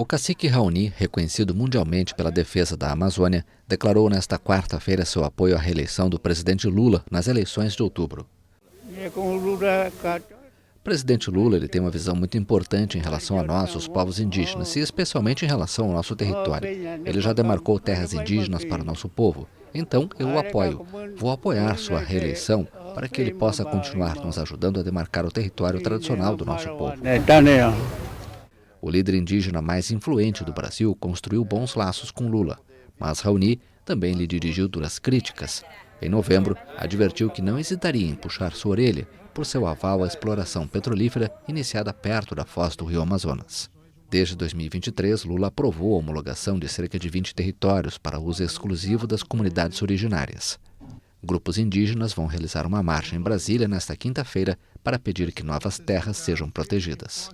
O cacique Raoni, reconhecido mundialmente pela defesa da Amazônia, declarou nesta quarta-feira seu apoio à reeleição do presidente Lula nas eleições de outubro. O presidente Lula ele tem uma visão muito importante em relação a nós, os povos indígenas, e especialmente em relação ao nosso território. Ele já demarcou terras indígenas para o nosso povo. Então, eu o apoio. Vou apoiar sua reeleição para que ele possa continuar nos ajudando a demarcar o território tradicional do nosso povo. O líder indígena mais influente do Brasil construiu bons laços com Lula, mas Raoni também lhe dirigiu duras críticas. Em novembro, advertiu que não hesitaria em puxar sua orelha por seu aval à exploração petrolífera iniciada perto da foz do Rio Amazonas. Desde 2023, Lula aprovou a homologação de cerca de 20 territórios para uso exclusivo das comunidades originárias. Grupos indígenas vão realizar uma marcha em Brasília nesta quinta-feira para pedir que novas terras sejam protegidas.